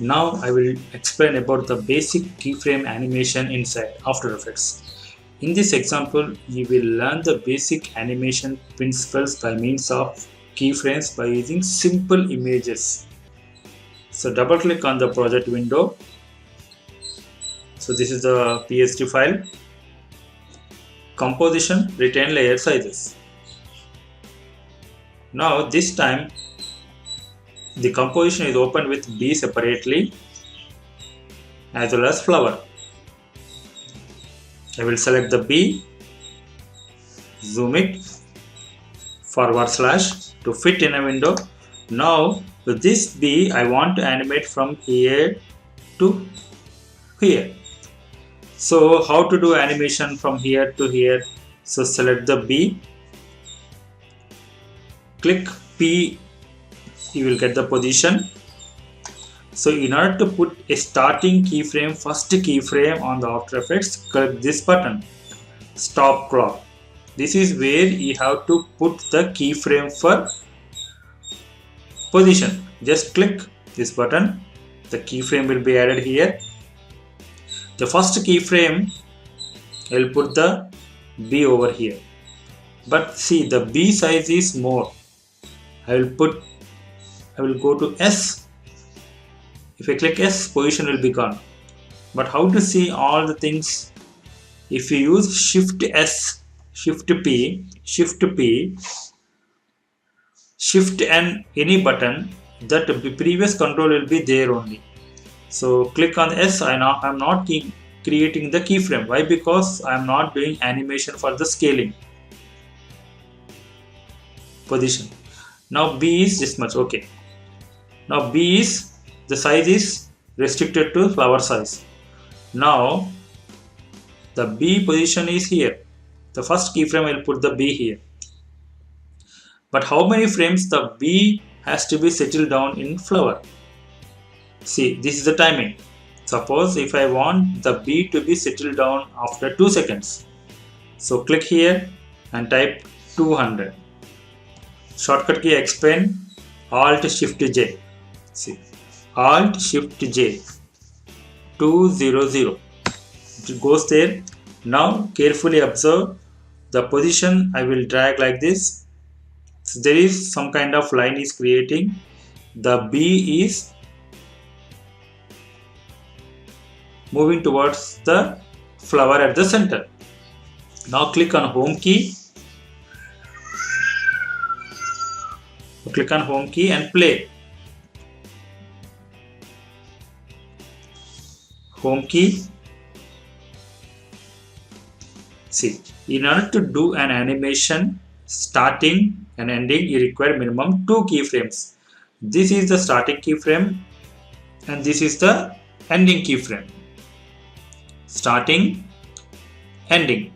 Now I will explain about the basic keyframe animation inside After Effects. In this example, you will learn the basic animation principles by means of keyframes by using simple images. So double click on the project window. So this is the PSD file. Composition, retain layer sizes. Now this time the composition is opened with B separately as well as flower. I will select the B, zoom it, forward slash to fit in a window. Now with this B I want to animate from here to here. So how to do animation from here to here? So select the B, click P, you will get the position. So in order to put a starting keyframe, first keyframe on the After Effects, click this button, stop clock. This is where you have to put the keyframe for position. Just click this button, the keyframe will be added here. The first keyframe, I will put the B over here. But see, the B size is more. I will go to S. If I click S, position will be gone. But how to see all the things? If you use Shift S, Shift P, Shift P, Shift N, any button, that previous control will be there only. So click on S. I am not creating the keyframe. Why? Because I am not doing animation for the scaling. Position. Now B is this much. Okay. Now B is, the size is restricted to flower size. Now the B position is here. The first keyframe I will put the B here. But how many frames the B has to be settled down in flower? See, this is the timing. Suppose if I want the B to be settled down after 2 seconds. So click here and type 200. Shortcut key explain, Alt Shift J. See, Alt Shift J, 200. It goes there. Now carefully observe the position. I will drag like this. So there is some kind of line is creating. The B is moving towards the flower at the center. Now click on home key. Click on home key and play. Home key. See, in order to do an animation starting and ending, you require minimum 2 keyframes. This is the starting keyframe and this is the ending keyframe. Starting, ending.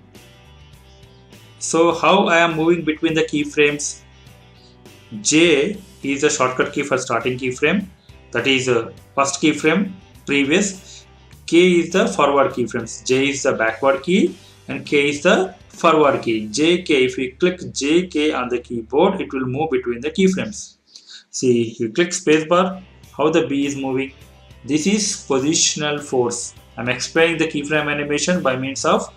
So how I am moving between the keyframes? J is the shortcut key for starting keyframe, that is first keyframe, previous. K is the forward keyframes, J is the backward key and K is the forward key. JK, if you click JK on the keyboard, it will move between the keyframes. See, you click spacebar, how the B is moving. This is positional force. I am explaining the keyframe animation by means of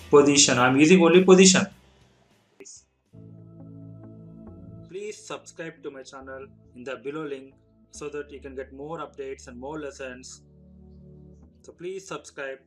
position. I am using only position. Please subscribe to my channel in the below link so that you can get more updates and more lessons. So please subscribe.